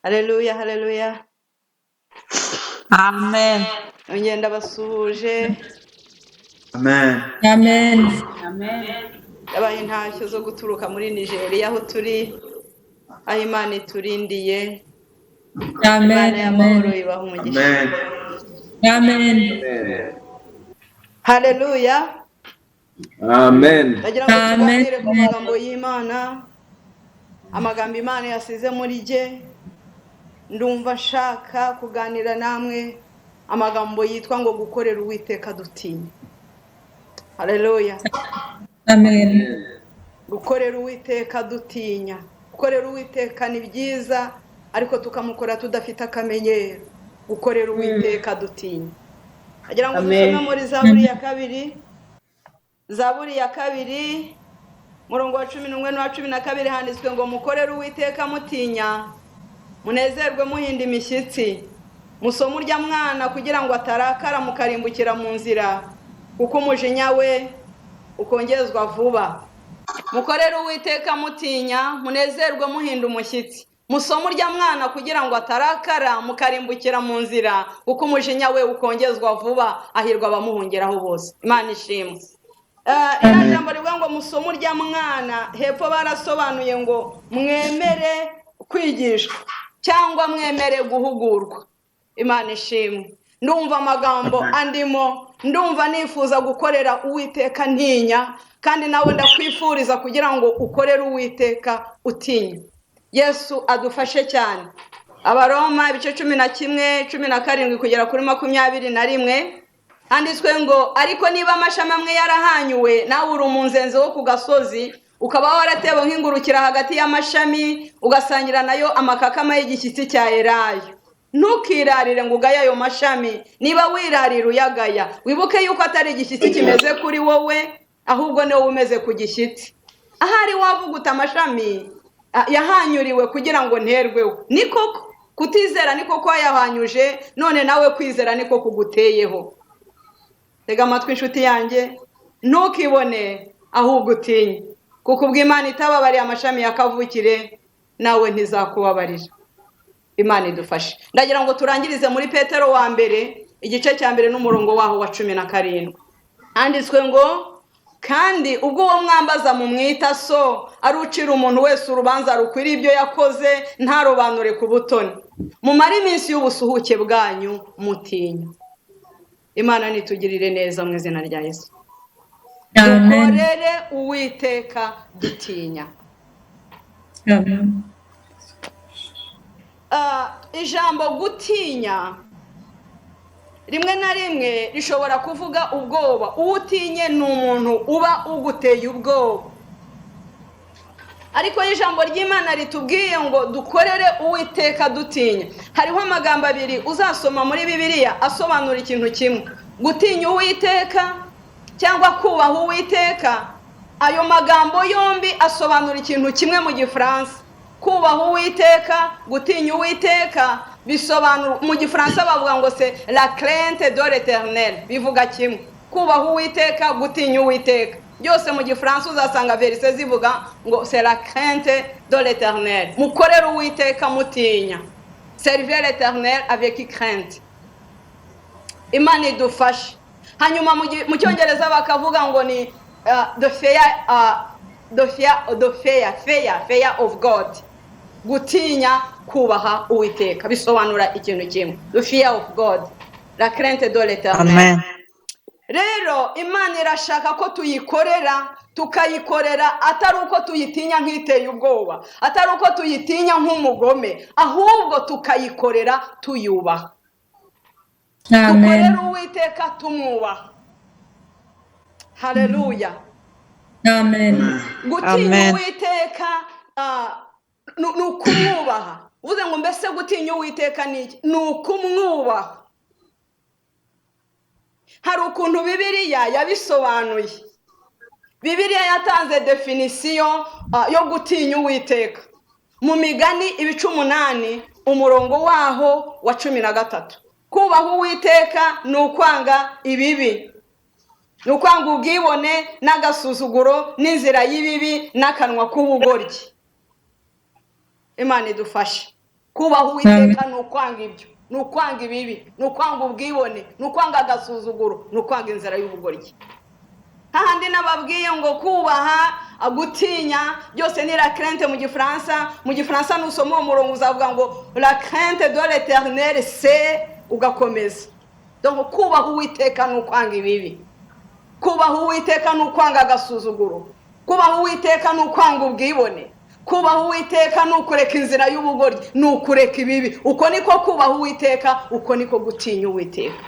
Haleluya, haleluya. Amen. Ongenda basuhuje. Amen. Amen. Yabaye intashyo zo guturuka muri Nigeria aho turi. Aho Imana iturindiye. Amen. Imana y'amahoro Amen. ibaha umugisha. Amen. Haleluya. Amen. Ndagira ngo Amen. tuganire ku magambo y'Imana. Amagambo Imana yasize muri jye. Ndumva nshaka kuganira namwe amagambo yitwa ngo gukorera Uwiteka dutinya. Haleluya. Amen. Gukorera Uwiteka dutinya. Gukorera Uwiteka ni byiza ariko tukamukora tudafite akamenyero. Gukorera Uwiteka dutinya. Agira ngo dusome muri Zaburi ya kabiri. Zaburi ya kabiri murongo wa 11 na 12 handitswe ngo mukorere Uwiteka mutinya. Munezerwe muhinda imishyitsi. Musome urya mwana kugira ngo atarakara mukarimbukira mu nzira kuko umujinya we ukongezwa vuba. Mukorere Uwiteka mutinya, munezerwe muhinda umushyitsi. Musome urya mwana kugira ngo atarakara mukarimbukira mu nzira kuko umujinya we ukongezwa vuba. Ahirwa abamuhungiraho bose. Imana ishimwe. Ira jambo rivuga ngo musome urya mwana, hepfo barasobanuye ngo mwemere kwigishwa cyangwa mwemere guhugurwa. Imana ishimwe. Ndumva amagambo andimo, ndumva nifuza gukorera Uwiteka ntinya, kandi nawe ndakwifuriza kugira ngo ukorere Uwiteka utinya. Yesu adufashe cyane. Abaroma ibice 11 17 kugera kuri 21 handitswe ngo ariko niba amashami amwe yarahanyuwe nawe uri umunzenze wo ku gasozi ukaba waratewe nk'ingurukira hagati y'amashami ugasangira nayo amakakama y'igishyitsi cya Elayo, ntukirarire ngo ugaya ayo mashami. Niba wirarira uyagaya, wibuke yuko atari igishyitsi kimeze kuri wowe, ahubwo niwe umeze ku gishyitsi. Ahari wavuguta amashami yahanyuriwe kugira ngo nterweho. Ni koko kutizera ni koko yahanyuje, none nawe kwizera niko kuguteyeho. Tega amatwi inshuti yanjye, ntukibone ahubwo utinye, kuko ubwo Imana itababariye amashami yakavukire nawe ntizakubabarira. Imana idufashe. Ndagira ngo turangirize muri Petero wa mbere igice cya mbere n'umurongo waho wa 17. Handitswe ngo kandi ubwo uwo mwambaza mu mwita so arucira umuntu wese urubanza rukwiriye ibyo yakoze ntarobanure ku butoni. Mumare iminsi y'ubusuhuke bwanyu mutinya. Imana nitugirire neza mu izina rya Yesu. Amen. Dukorere Uwiteka dutinya. Amen. Ijambo gutinya rimwe na rimwe rishobora kuvuga ubwoba. Utinye ni umuntu uba uguteye ubwoba. Ariko ijambo ry'Imana ritubwiye ngo dukorere Uwiteka dutinya. Hariho amagambo abiri uzasoma muri Bibiliya asobanura ikintu kimwe. Gutinya Uwiteka cyangwa kubaha Uwiteka. Ayo magambo yombi asobanura ikintu kimwe mu Gifaransa. Kubaha Uwiteka, gutinya Uwiteka bisobanura mu Gifaransa bavuga ngo c'est la crainte de l'Éternel. Bivuga kimwe. Kubaha Uwiteka, gutinya Uwiteka. Byose mu Gifaransa uzasanga verse zivuga ngo c'est la crainte de l'Éternel. Mukorere Uwiteka mutinya. Servir l'Éternel avec crainte. Imana idufashe. Hanyuma mu Cyongereza bakavuga ngo ni the fear of God. Gutinya kubaha Uwiteka bisobanura ikintu kimwe. The fear of God, la crainte de l'Éternel. Amen. Rero Imana irashaka ko tuyikorera, tukayikorera atari uko tuyitinya nk'iteye ubwoba, atari uko tuyitinya nk'umugome, ahubwo tukayikorera tuyubaha. Amen. Dukorere Uwiteka tumwubaha. Haleluya. Amen. Gutinya Amen. Uwiteka ni ukumwubaha. Uvuze ngo mbese gutinya Uwiteka ni iki? Ni ukumwubaha. Hari ukuntu Bibiliya yabisobanuye. Bibiliya yatanze definition yo gutinya Uwiteka. Mu Migani ibice 8 umurongo waho wa 13. Kubaha Uwiteka ni ukwanga ibibi. Ni ukwanga ubwibone n'agasuzuguro n'inzira y'ibibi n'akanwa k'ubugoryi. Imana idufashe. kubaha uwiteka ni ukwanga ibyo, ni ukwanga ibibi, ni ukwanga ubwibone, ni ukwanga agasuzuguro, ni ukwanga inzira y'ubugoryi. hahandi nababwiye ngo kubaha, gutinya byose ni la crainte mu gifaransa nusoma uwo murongo uzavuga ngo la crainte de l'Éternel c'est, ugakomeza. Donc kubaha uwiteka ni ukwanga ibibi, kubaha uwiteka ni ukwanga agasuzuguro, kubaha uwiteka ni ukwanga ubwibone, kubaha uwiteka ni ukureka inzira y'ubugoryi, ni ukureka ibibi. Uko niko kubaha uwiteka, uko niko gutinya uwiteka.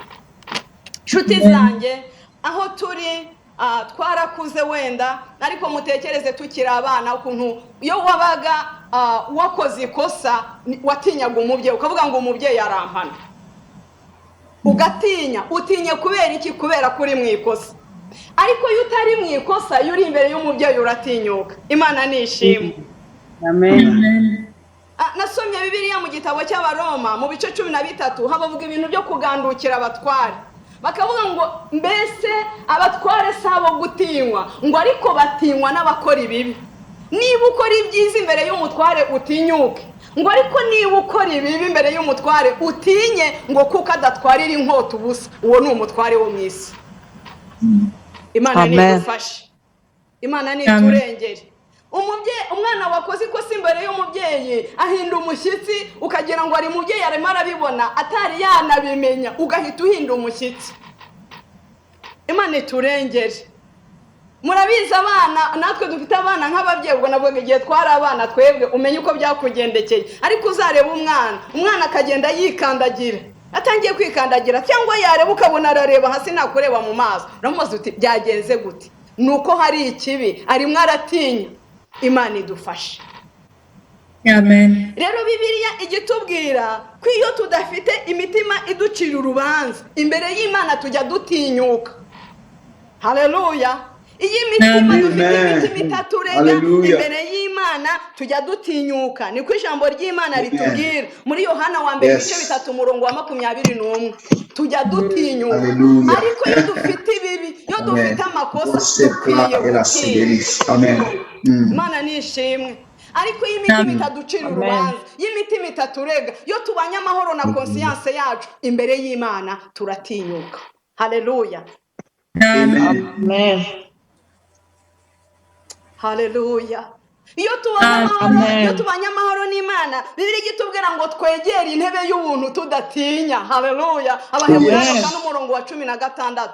Nshuti zanjye, aho turi twarakuze wenda, ariko mutekereze tukiri abana ukuntu iyo wabaga wakoze ikosa watinyaga umubyeyi, ukavuga ngo umubyeyi arampana, ugatinya. Utinye kubera iki? Kubera kuri mu ikosa. Ariko iyo utari mu ikosa, iyo uri imbere y'umubyeyi uratinyuka. Imana nishimwe. Amen. Nasomye Bibiliya mu gitabo cy'Abaroma mu bice 13 habavuga ibintu byo kugandukira abatware. Bakavuga ngo mbese abatware sabo gutinywa, ngo ariko batinywa n'abakora ibibi. Niba ukora ibyiza imbere y'umutware utinyuke, ngo ariko niba ukora ibibi imbere y'umutware utinye, ngo kuko adatwarira inkota ubusa. Uwo ni umutware wo mu isi. Imana nidufashe, Imana niturengere. Umwana wakoze ikosa imbere y'umubyeyi ahinda umushyitsi, ukagira ngo ari mubyeyi arimo arabibona atari yanabimenya, ugahita uhinda umushyitsi. Imana iturengere. Murabizi abana, natwe dufite abana nk'ababyeyi, ubwo navuga igihe twari abana twebwe umenye uko byakugendekeye. Ariko uzareba umwana akagenda yikandagira, atangiye kwikandagira, cyangwa yareba ukabona arareba hasi nakureba mu maso, uramubaza uti byagenze gute? Nuko hari ikibi, arimo aratinya. Imana idufashe. Amen. Rero Bibiliya igitubwira ko iyo tudafite imitima iducira urubanza, imbere y'Imana tujya dutinyuka. Haleluya. Iyi mitima dufite imitima itaturega, imbere y'Imana tujya dutinyuka. Niko ijambo ry'Imana ritubwira muri Yohana wa mbere ibice 3 umurongo wa 21. Tujya dutinyuka. Ariko iyo dufite ibibi, iyo dufite amakosa, dukwiye gutinya. Amen. Imana nishimwe. Ariko iyi mitima itaducira urubanza, iyi mitima itaturega, iyo tubanye amahoro na conscience yacu, imbere y'Imana turatinyuka. Haleluya. Amen. Haleluya. Iyo tubanye amahoro n'Imana, Bibiliya igitubwira ngo twegere intebe y'ubuntu tudatinya. Haleluya. Abaheburayo n'umurongo wa 16.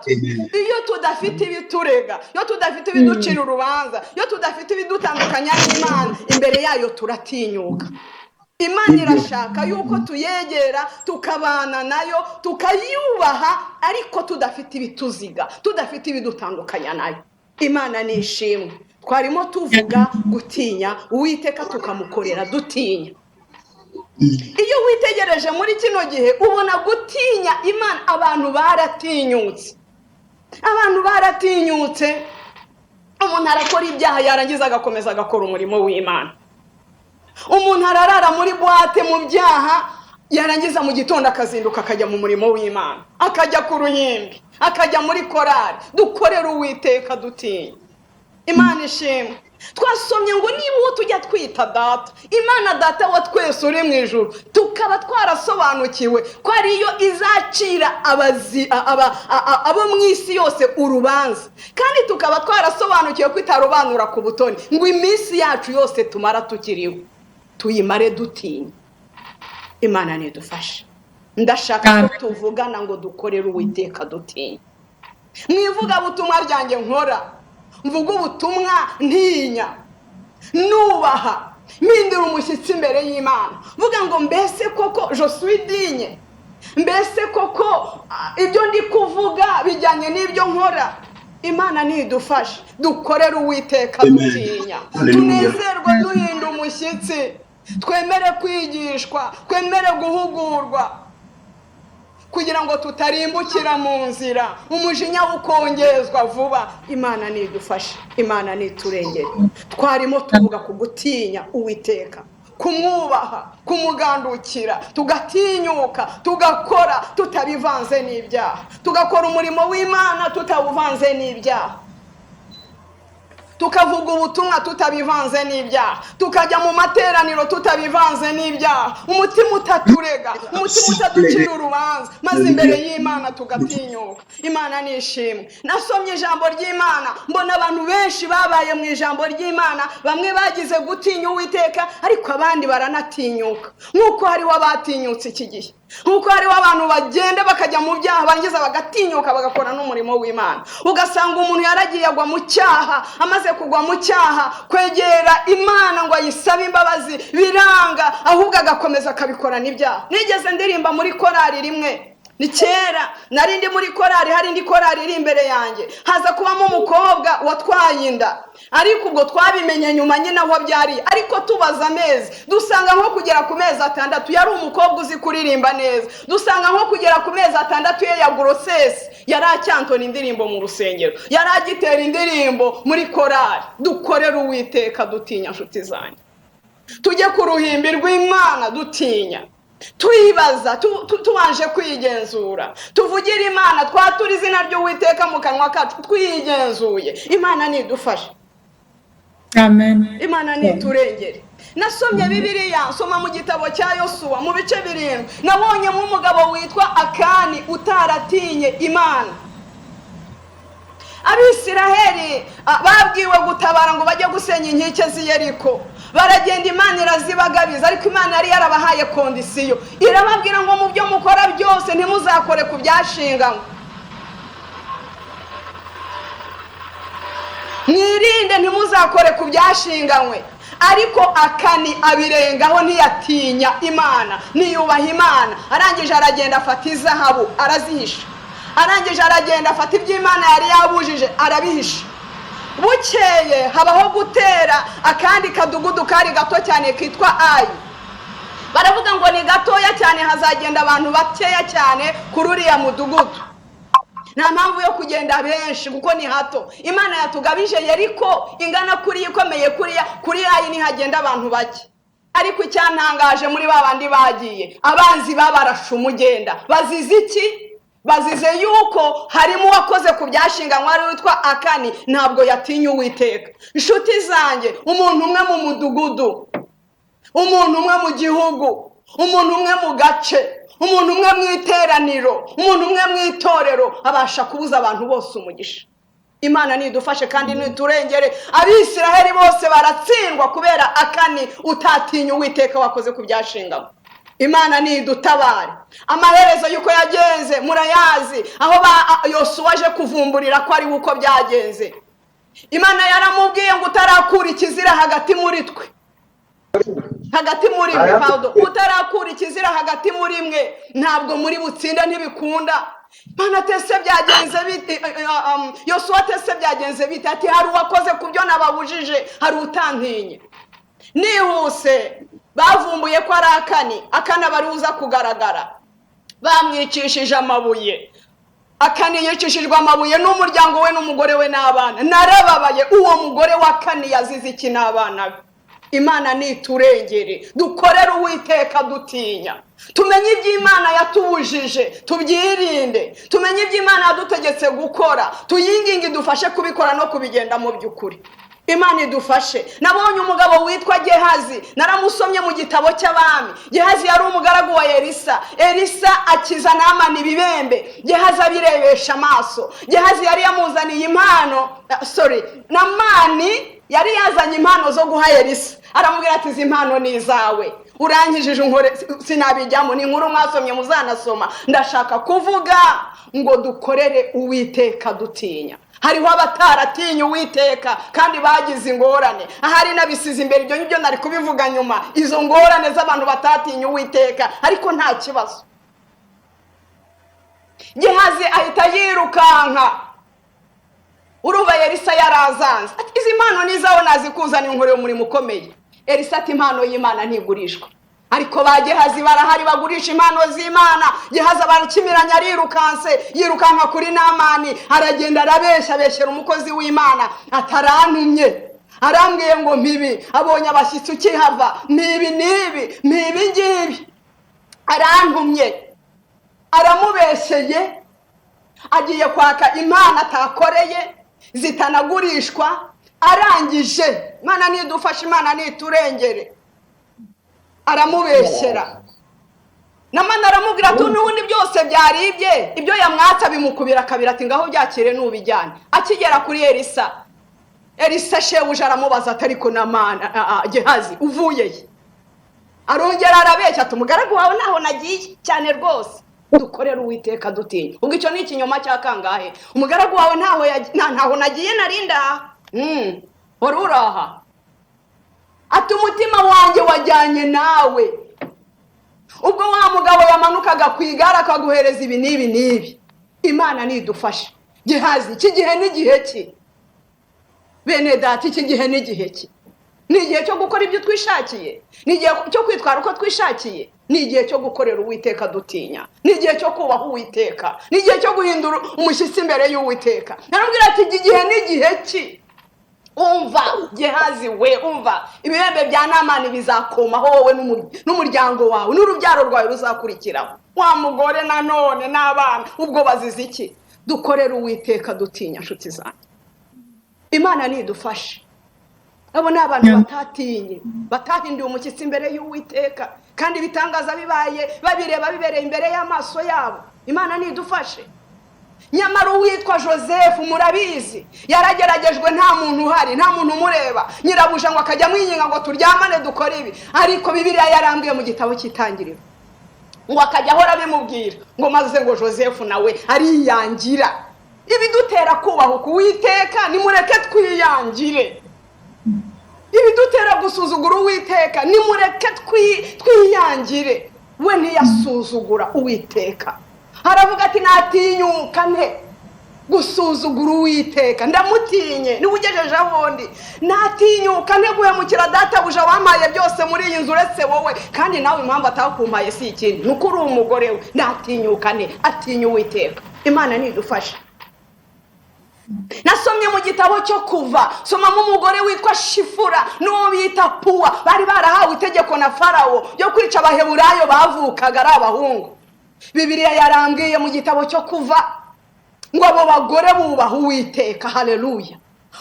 Iyo tudafite ibiturega, iyo tudafite ibiducira urubanza, iyo tudafite ibidutandukanya n'Imana, imbere yayo turatinyuka. Imana irashaka yuko tuyegera, tukabana nayo, tukayubaha, ariko tudafite ibituziga, tudafite ibidutandukanya nayo. Imana nishimwe. Twarimo tuvuga gutinya Uwiteka, tukamukorera dutinya. Iyo witegereje muri kino gihe ubona gutinya Imana, abantu baratinyutse. Abantu baratinyutse. Umuntu arakora ibyaha yarangiza agakomeza agakora umurimo w'Imana. Umuntu ararara muri boîte mu byaha, yarangiza mu gitondo akazinduka akajya mu murimo w'Imana, akajya ku ruhimbi, akajya muri korari. Dukorera Uwiteka dutinya. Imana ishimwe. Twasomye ngo niba uwo tujya twita data, Imana data wa twese uri mu ijuru, tukaba twarasobanukiwe ko ariyo izacira abo mu isi yose urubanza, kandi tukaba twarasobanukiwe ko itarobanura ku butoni, ngo iminsi yacu yose tumara tukiriho tuyimare dutinya. Imana nidufashe. Ndashaka ko tuvugana ngo dukorere Uwiteka dutinya. Mwivuga butumwa ryanjye nkora, mvuga ubutumwa ntinya, nubaha, mpindura umushyitsi imbere y'Imana, vuga ngo mbese koko je suis digne, mbese koko ibyo ndi kuvuga bijyanye n'ibyo nkora. Imana nidufashe dukorere Uwiteka dutinya, tunezerwa duhinda umushyitsi, twemere kwigishwa, twemere guhugurwa, kugira ngo tutarimbukira mu nzira, umujinya ukongezwa vuba. Imana nidufashe, Imana niturengere. Twarimo tuvuga ku gutinya Uwiteka, kumwubaha, kumugandukira, tugatinyuka, tugakora tutabivanze n'ibyaha, tugakora umurimo w'Imana tutawuvanze n'ibyaha. tukavuga ubutumwa tutabivanze n'ibyaha, tukajya mu materaniro tutabivanze n'ibyaha, umutima utaturega, umutima utaducira urubanza, maze imbere y'Imana tugatinyuka. Imana nishimwe. Nasomye ijambo ry'Imana mbona abantu benshi babaye mu ijambo ry'Imana, bamwe bagize gutinya Uwiteka ariko abandi baranatinyuka. Nk'uko hariho abatinyutse iki gihe, nk'uko hariho abantu bagenda bakajya mu byaha bangiza bagatinyuka bagakora n'umurimo w'Imana. Ugasanga umuntu yaragiye agwa mu cyaha, amaze kugwa mu cyaha kwegera Imana ngo ayisabe imbabazi biranga, ahubwo agakomeza akabikora n'ibyaha. Nigeze ndirimba muri korari rimwe, ni kera nari ndi muri korari, hari indi korari iri imbere yanjye, haza kubamo umukobwa watwaye inda, ariko ubwo twabimenye nyuma nyine aho byari, ariko tubaza amezi dusanga nko kugera ku mezi 6 yari umukobwa uzi kuririmba neza, dusanga nko kugera ku mezi 6 ye ya grossesse yari acyantona indirimbo mu rusengero, yari agitera indirimbo muri korari. Dukorera Uwiteka dutinya, nshuti zanjye, tujye ku ruhimbi rw'Imana dutinya, twibaza tubanje kwigenzura, tuvugira Imana, twatura izina ry'Uwiteka mu kanwa kacu twigenzuye. Imana nidufashe, Amen. Imana niturengere. Nasomye Bibiliya, nsoma mu gitabo cya Yosuwa mu bice 7, nabonyemo umugabo witwa Akani utaratinye Imana. Abisiraheli babwiwe gutabara ngo bajye gusenya inkike z'i Yeriko, baragenda, Imana irazibagabiza, ariko Imana yari yarabahaye kondisiyo, irababwira ngo mu byo mukora byose ntimuzakore ku byashinganywe, mwirinde ntimuzakore ku byashinganywe. Ariko Akani abirengaho, ntiyatinya Imana, niyubaha Imana. Arangije aragenda afata izahabu arazihisha, arangije aragenda afata iby'Imana yari yabujije arabihisha. Bukeye habaho gutera akandi kadugudu kari gato cyane kitwa Ayi. Baravuga ngo ni gatoya cyane, hazagenda abantu bakeya cyane kuri uriya mudugudu. Nta mpamvu yo kugenda benshi kuko ni hato. Imana yatugabije Yeriko ingana kuri ikomeye kuri Ayi nihagenda abantu bake. Ariko icyantangaje muri babandi bagiye, abanzi babarashe umugenda. Bazize iki? Bazize yuko harimo wakoze ku byashinganywe ari witwa Akani, ntabwo yatinye Uwiteka. Inshuti zanjye, umuntu umwe mu mudugudu, umuntu umwe mu gihugu, umuntu umwe mu gace, umuntu umwe mu iteraniro, umuntu umwe mu itorero abasha kubuza abantu bose umugisha. Imana nidufashe kandi niturengere. Abisiraheli bose baratsindwa kubera Akani utatinya Uwiteka wakoze ku byashinganywe. Imana nidutabare. Amaherezo yuko yagenze murayazi, aho Yosuwa aje kuvumburira ko ari uko byagenze. Imana yaramubwiye ngo utarakura ikizira hagati muri twe, hagati muri mwe, pardon, utarakura ikizira hagati muri mwe ntabwo muri butsinda, ntibikunda. Imana tese byagenze bite? Yosuwa tese byagenze bite? Ati hari uwakoze ku byo nababujije, hari utantinye. Nihuse bavumbuye ko ari Akani, Akana baruza kugaragara, bamwicishije amabuye. Akani yicishijwe amabuye n'umuryango we n'umugore we n'abana. Narababaye, uwo mugore wa Akani yazize iki n'abana be? Imana niturengere, dukorere Uwiteka dutinya, tumenye iby'Imana yatubujije, tubyirinde, tumenye iby'Imana yadutegetse gukora, tuyinginge idufashe kubikora no kubigenda mu by'ukuri. Imana idufashe. Nabonye umugabo witwa Gehazi, naramusomye mu gitabo cy'abami. Gehazi yari umugaragu wa Elisa. Elisa akiza Namani ibibembe, Gehazi abirebesha amaso. Gehazi yari yamuzaniye impano, Namani yari yazanye impano zo guha Elisa. Aramubwira ati izi impano ni izawe, urankijije unkore. Sinabijyamo, ni inkuru mwasomye muzanasoma. Ndashaka kuvuga ngo dukorere Uwiteka dutinya. Hariho abataratinya Uwiteka kandi bagize ingorane. Ahari nabisize imbere, ibyo ngibyo nari kubivuga nyuma, izo ngorane z'abantu batatinya Uwiteka, ariko nta kibazo. Gehazi ahita yirukanka, urumva Elisa yarazanze ati izi impano nizaho nazikuzana inkore umurimo ukomeye. Elisa ati impano y'Imana ntigurishwa. Ariko ba Gehazi barahari bagurisha impano z'Imana. Gehazi barakimiranya, yirukanka kuri Namani, aragenda arabeshyera umukozi w'Imana, atarantumye, arambwiye ngo mpibi, abonye abashyitsi ukihava, mpibi ngibi, arantumye. Aramubeshyeye, agiye kwaka impano atakoreye, zitanagurishwa, arangije Imana nidufashe, Imana niturengere, aramubeshyera. Namana aramubwira ati n'ubundi byose byaribye, ibyo yamwatsa bimukubira kabiri, ati ngaho byakire n'ubijyane. Akigera kuri Elisa shebuja aramubaza ati ariko Namana Gehazi uvuye he? Arongera arabeshya ati umugaragu wawe naho nagiye cyane rwose. Dukorera Uwiteka dutinya. Ubwo icyo ni ikinyoma cya kangahe? Umugaragu wawe ntaho nagiye narinda. Wari uraha. Ati umutima wanjye wajyanye nawe. Ubwo wa mugabo yamanukaga ku igare akaguhereza ibi n'ibi. Imana nidufashe. Gehazi iki gihe n'igihe ki? Bene data iki gihe n'igihe ki? Ni igihe cyo gukora ibyo twishakiye, ni igihe cyo kwitwara uko twishakiye, ni igihe cyo gukorera Uwiteka dutinya, ni igihe cyo kubaha Uwiteka, ni igihe cyo guhindura umushyitsi imbere y'Uwiteka. Narambwira ati iki gihe n'igihe ki? Umva Gehazi we, umva ibirembe bya Namani bizakomaho wowe n'umuryango wawe n'urubyaro rwawe ruzakurikiraho. Wa mugore nanone n'abana ubwo bazize iki? Dukorera Uwiteka dutinya nshuti zanjye. Imana nidufashe. Abo ni abantu batatinye, batahinduye umushyitsi imbere y'Uwiteka, kandi bitangaza bibaye babireba bibereye imbere y'amaso yabo. Imana nidufashe. Nyamara uwitwa Joseph murabizi yarageragejwe, nta muntu uhari, nta muntu umureba, nyirabuja ngo akajya mwinginga ngo turyamane dukore ibi, ariko Bibiliya yarambwiye mu gitabo cy'Itangiriro ngo akajya ahora bimubwira ngo maze ngo Joseph nawe ariyangira. Ibidutera kubaho Uwiteka nimureke twiyangire, ibidutera gusuzugura Uwiteka nimureke twiyangire. We ntiyasuzugura Uwiteka, haravuga ati natinyuka nte gusuzugura Uwiteka, ndamutinye ni ugejeje ahondi, natinyuka nte guhemukira databuja wamaye byose muri iyi nzu uretse wowe, kandi nawe impamvu atakumpaye si ikindi nuko uri umugore we. Natinyuka nte, atinya Uwiteka. Imana nidufashe. Nasomye mu gitabo cyo Kuva, somamo umugore witwa Shifura n'uwo bita Puwa, bari barahawe itegeko na Farawo yo kwica Abaheburayo bavukaga ari abahungu. Bibiliya yarambwiye mu gitabo cyo Kuva ngo abo bagore bubaha Uwiteka, haleluya,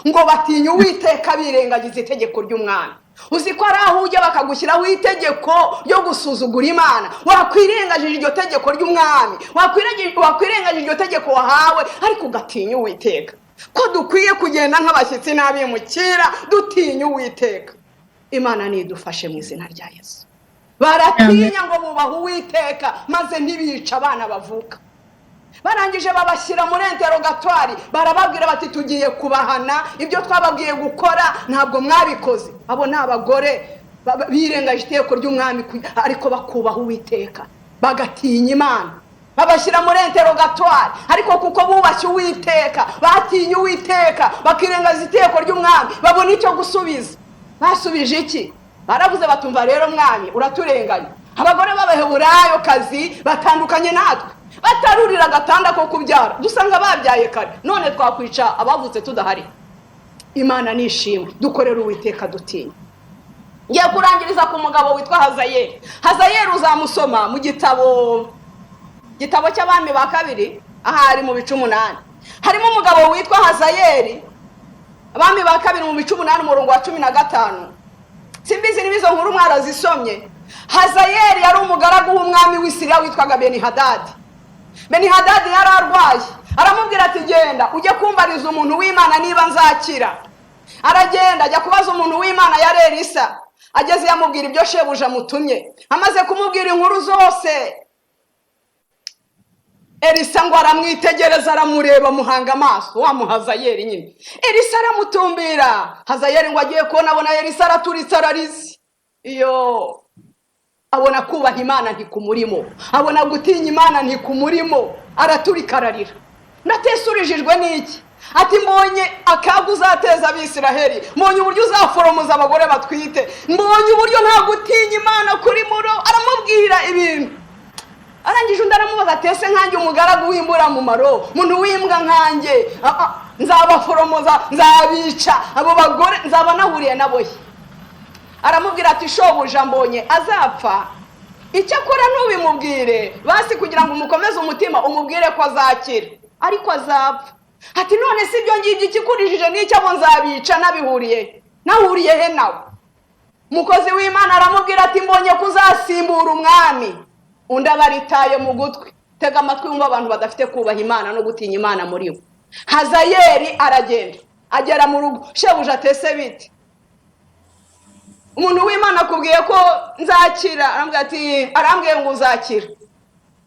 ngo batinya Uwiteka birengagiza itegeko ry'umwami. Uzi ko ari aho ujya bakagushyiraho itegeko ryo gusuzugura Imana, wakwirengagije iryo tegeko ry'umwami, wakwirengagije iryo tegeko wahawe, ariko ugatinya Uwiteka. Ko dukwiye kugenda nk'abashyitsi n'abimukira dutinya Uwiteka. Imana nidufashe mu izina rya Yesu. Baratinya ngo bubaha Uwiteka maze ntibica abana bavuka. Barangije babashyira muri interogatwari, barababwira bati tugiye kubahana, ibyo twababwiye gukora ntabwo mwabikoze. Abo ni abagore birengaje itegeko ry'umwami ariko bakubaha Uwiteka, bagatinya Imana. Babashyira muri interogatwari, ariko kuko bubashye Uwiteka, batinya Uwiteka, bakirengaza itegeko ry'umwami, babona icyo gusubiza. Basubije iki? Baravuze batumva rero mwami uraturenganya. Abagore b'Abaheburayo kazi batandukanye natwe, batarurira agatanda ko kubyara, dusanga babyaye kare, none twakwica abavutse tudahari. Imana nishimwe, dukorera Uwiteka dutinya. Ngiye kurangiriza ku mugabo witwa Hazayeli. Hazayeli uzamusoma mu gitabo cy'Abami ba kabiri, ahari mu bice 8. Harimo umugabo witwa Hazayeli, Abami ba kabiri mu bice 8 umurongo wa 15. Simbizi nibizo nkuru mwarazisomye. Hazayeli yari umugaragu w'umwami w'Isiriya witwaga Benihadadi. Benihadadi yari arwaye, aramubwira ati genda ujye kumbariza umuntu w'Imana niba nzakira. Aragenda ajya kubaza umuntu w'Imana yari Elisa. Ageze yamubwira ibyo shebuja mutumye, amaze kumubwira inkuru zose, Elisa ngo aramwitegereza, aramureba muhanga amaso, wa Hazayeli nyine. Elisa aramutumbira. Hazayeli ngo agiye kubona abona Elisa araturitse ararize. Iyo abona kubaha Imana ntikumurimo, abona gutinya Imana ntikumurimo, araturika ararira. Ndatesurijijwe n'iki? Ati mbonye akaga uzateza Abisiraheli, mbonye uburyo uzaforomoza abagore batwite, mbonye uburyo nta gutinya Imana kuri muro. Aramubwira ibintu, arangije undi aramubaza ati ese nkanjye umugaragu w'imbura mu maro, muntu w'imbwa nkanjye nzabaforomoza, nzabica abo bagore, nzaba nahuriye naboye. Aramubwira ati shobuja mbonye azapfa, icyo akora ntubimubwire basi kugira ngo umukomeze umutima, umubwire ko azakira, ariko azapfa. ati none si ibyo ngibyo ikikurishije n'icyo abo nzabica nabihuriye he nawe? Umukozi w'Imana aramubwira ati mbonye kuzasimbura umwami. Undi abaritaye mu gutwi. Tega amatwi wumva abantu badafite kubaha Imana no gutinya Imana muri bo. Hazayeli aragenda agera mu rugo. Shebuja atese biti, umuntu w'Imana akubwiye ko nzakira, arambwiye ngo uzakira,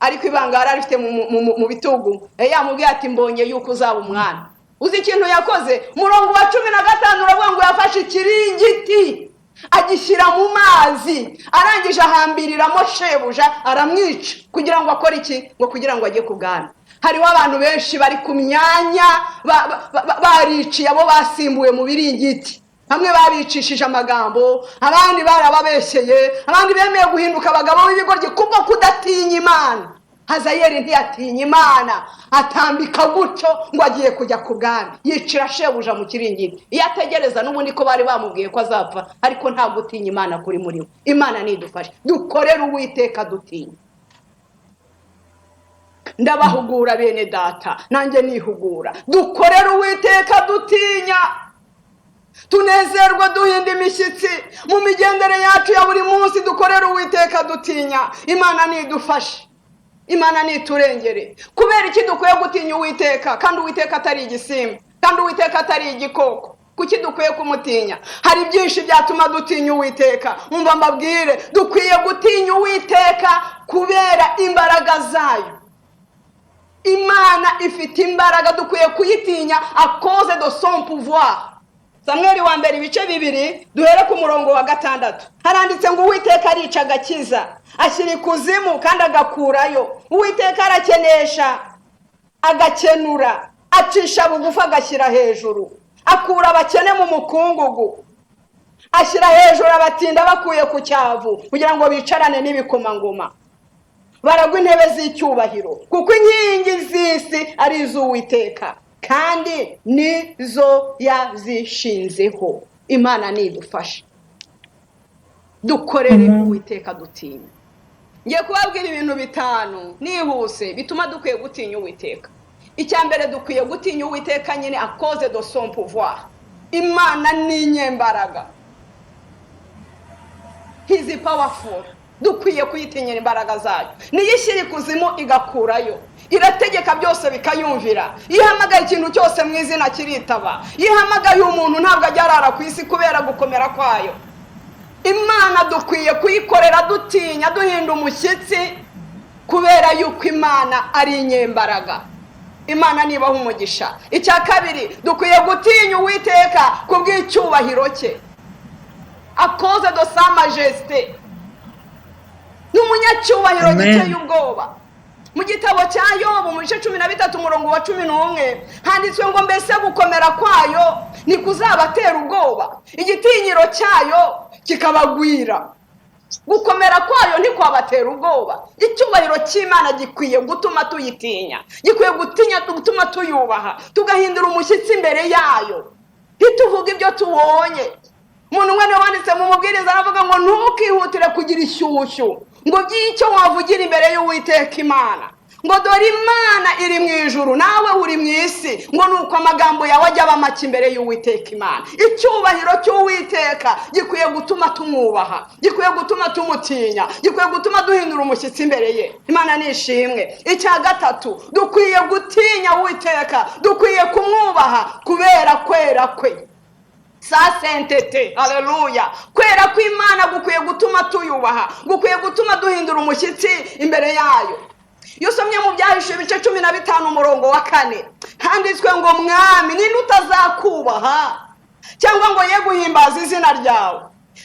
ariko ibanga arifite mu bitugu. Yamubwiye ati mbonye yuko uzaba umwami. Uzi ikintu yakoze? Murongo wa 15 uravuga ngo yafashe ikiringiti agishyira mu mazi, arangije ahambiriramo shebuja aramwica. Kugira ngo akore iki? Ngo kugira ngo ajye kubwami. Hariho abantu benshi bari ku myanya bariciye abo basimbuye mu biringiti. Bamwe babicishije amagambo, abandi barababeshyeye, abandi bemeye guhinduka abagabo b'ibigoryi kubwo kudatinya Imana. Hazayeli ntiyatinya Imana, atambika gutyo ngo agiye kujya ku bwami, yicira shebuja mu kiringiti. Iyo ategereza n'ubundi ko bari bamubwiye ko azapfa, ariko nta gutinya Imana kuri muri we. Imana nidufashe dukorere Uwiteka dutinya. Ndabahugura bene data, nanjye nihugura. Dukorere Uwiteka dutinya, tunezerwa duhinda imishyitsi mu migendere yacu ya buri munsi. Dukorere Uwiteka dutinya. Imana nidufashe, Imana niturengere. Kubera iki dukwiye gutinya Uwiteka kandi Uwiteka atari igisimba, kandi Uwiteka atari igikoko? Kuki dukwiye kumutinya? Hari byinshi byatuma dutinya Uwiteka. Umva mbabwire, dukwiye gutinya Uwiteka kubera imbaraga zayo. Imana ifite imbaraga, dukwiye kuyitinya à cause de son pouvoir. Samweli wa mbere ibice 2 duhere ku murongo wa 6. Haranditse ngo Uwiteka arica agakiza, ashyira ikuzimu kandi agakurayo. Uwiteka arakenesha agakenura, acisha bugufi agashyira hejuru. Akura abakene mu mukungugu, ashyira hejuru abatinda bakuye ku cyavu kugira ngo bicarane n'ibikomangoma. Baragwa intebe z'icyubahiro kuko inkingi z'isi ari iz'Uwiteka kandi nizo yazishinzeho. Imana nidufashe dukorere Uwiteka dutinya. Ngiye kubabwira ibintu 5 nihuse bituma dukwiye gutinya Uwiteka. Icya mbere, dukwiye gutinya Uwiteka nyine à cause de son pouvoir. Imana ni inyembaraga, he is powerful. Dukwiye kuyitinyira imbaraga zayo. Niyishyira ikuzimu igakurayo, irategeka byose bikayumvira. Ihamagaye ikintu cyose mu izina kiritaba. Ihamagaye umuntu ntabwo ajyarara ku isi kubera gukomera kwayo. Imana dukwiye kuyikorera dutinya, duhinda umushyitsi kubera yuko Imana ari inyembaraga. Imana nibaho umugisha. Icya kabiri, dukwiye gutinya Uwiteka kubw'icyubahiro cye, à cause de sa majesté. N'umunyacyubahiro giteye ubwoba. Mu gitabo cya Yobu mu bice 13 umurongo wa 11 handitswe ngo mbese gukomera kwayo nikuzabatera ubwoba, igitinyiro cyayo kikabagwira. Gukomera kwayo ntikwabatera ubwoba. Icyubahiro cy'Imana gikwiye gutuma tuyitinya, gikwiye gutuma tuyubaha, tugahindura umushyitsi imbere yayo, ntituvuge ibyo tubonye. Umuntu umwe wanditse mu mubwiriza aravuga ngo ntukihutire kugira ishyushyu ngo by'icyo wavugira imbere y'Uwiteka Imana, ngo dore Imana iri mu ijuru nawe uri mu isi, ngo nuko amagambo yawe ajya bamake imbere y'Uwiteka Imana. Icyubahiro cy'Uwiteka gikwiye gutuma tumwubaha, gikwiye gutuma tumutinya, gikwiye gutuma duhindura umushyitsi imbere ye. Imana nishimwe. Icya gatatu, dukwiye gutinya Uwiteka, dukwiye kumwubaha kubera kwera kwe, sa sainteté. Haleluya. Kwera kw'Imana gukwiye gutuma tuyubaha, gukwiye gutuma duhindura umushyitsi imbere yayo. Iyo usomye mu Byahishuwe ibice 15 umurongo wa 4 handitswe ngo mwami ninde utazakubaha cyangwa ngo ye guhimbaza izina ryawe,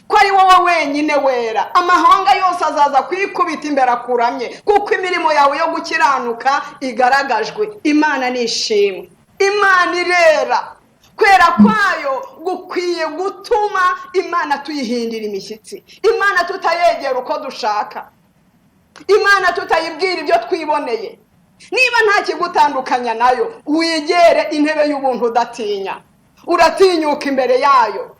ko ari wowe wenyine wera. Amahanga yose azaza kwikubita imbere akuramye kuko imirimo yawe yo gukiranuka igaragajwe. Imana nishimwe. Imana irera. Kwera kwayo gukwiye gutuma Imana tuyihindira imishyitsi, Imana tutayegera uko dushaka, Imana tutayibwira ibyo twiboneye. Niba nta kigutandukanya nayo, wigere intebe y'ubuntu udatinya, uratinyuka imbere yayo.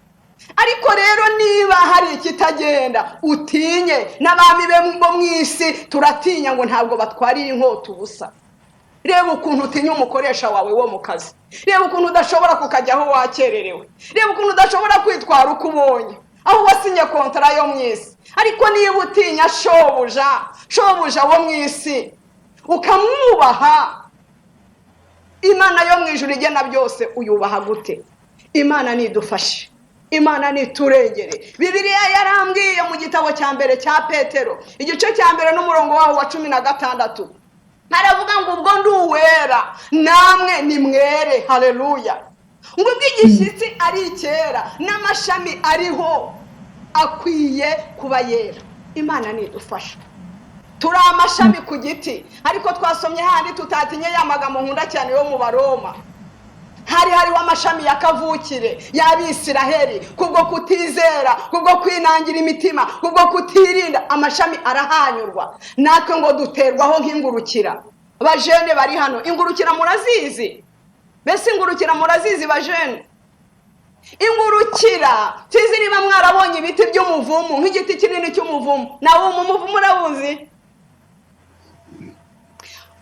Ariko rero niba hari ikitagenda, utinye. N'abami bo mu isi turatinya ngo ntabwo batwarira inkota ubusa. reba ukuntu utinya umukoresha wawe wo mu kazi, reba ukuntu udashobora kukajyaho wakererewe, reba ukuntu udashobora kwitwara uko ubonye aho wasinye kontara yo mu isi. Ariko niba utinya shobuja wo mu isi ukamwubaha, Imana yo mu ijuru igena byose uyubaha gute? Imana nidufashe, Imana niturengere. Bibiliya yarambwiye mu gitabo cya mbere cya Petero igice cya mbere n'umurongo waho wa 16, haravuga ngo ubwo ndi uwera namwe ni mwere. Haleluya. Ngo ubw'igishyitsi ari icyera n'amashami ariho akwiye kuba yera. Imana nidufasha. Turi amashami ku giti, ariko twasomye handi tutatinye ya magambo nkunda cyane yo mu Baroma. Hariho amashami ya kavukire y'Abisiraheli kubwo kutizera, kubwo kwinangira imitima, kubwo kutirinda, amashami arahanyurwa. Natwe ngo duterwaho nk'ingurukira. Bajene bari hano, ingurukira murazizi? Mbese ingurukira murazizi bajene? Ingurukira tizi niba mwarabonye ibiti by'umuvumu, nk'igiti kinini cy'umuvumu. Nawo umuvumu urabuzi?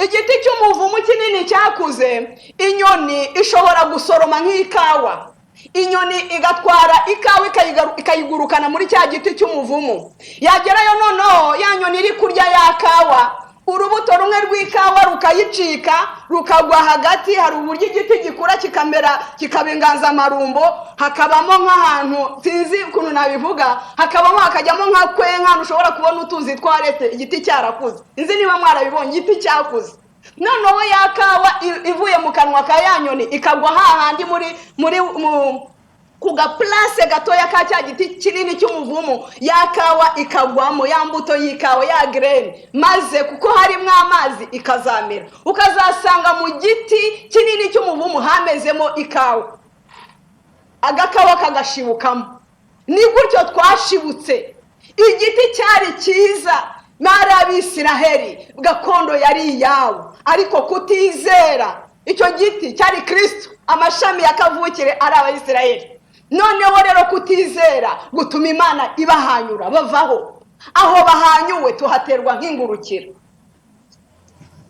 Igiti cy'umuvumu kinini cyakuze, inyoni ishobora gusoroma nk'ikawa. Inyoni igatwara ikawa ikayigurukana muri cya giti cy'umuvumu. Yagerayo noneho ya nyoni iri kurya ya kawa, urubuto rumwe rw'ikawa rukayicika rukagwa hagati. Hari uburyo igiti gikura kikaba inganzamarumbo, hakabamo nk'ahantu sinzi ukuntu nabivuga, hakajyamo nka kwenka ushobora kubona utuzi twarete igiti cyarakuze. Inzi niba mwarabibonye igiti cyakuze. Noneho ya kawa ivuye mu kanwa ka ya nyoni ikagwa hahandi muri ku gaplase gatoya ka cya giti kinini cy'umuvumu, ya kawa ikagwamo ya mbuto y'ikawa ya grain, maze kuko harimo amazi ikazamera. Ukazasanga mu giti kinini cy'umuvumu hamezemo ikawa, agakawa kagashibukamo. Ni gutyo twashibutse. Igiti cyari cyiza, mara Abisiraheli gakondo yari iyawo, ariko kutizera icyo giti cyari Kristo, amashami yakavukire ari Abisiraheli. Noneho rero kutizera gutuma Imana ibahanyura bavaho. Aho bahanyuwe tuhaterwa nk'ingurukira.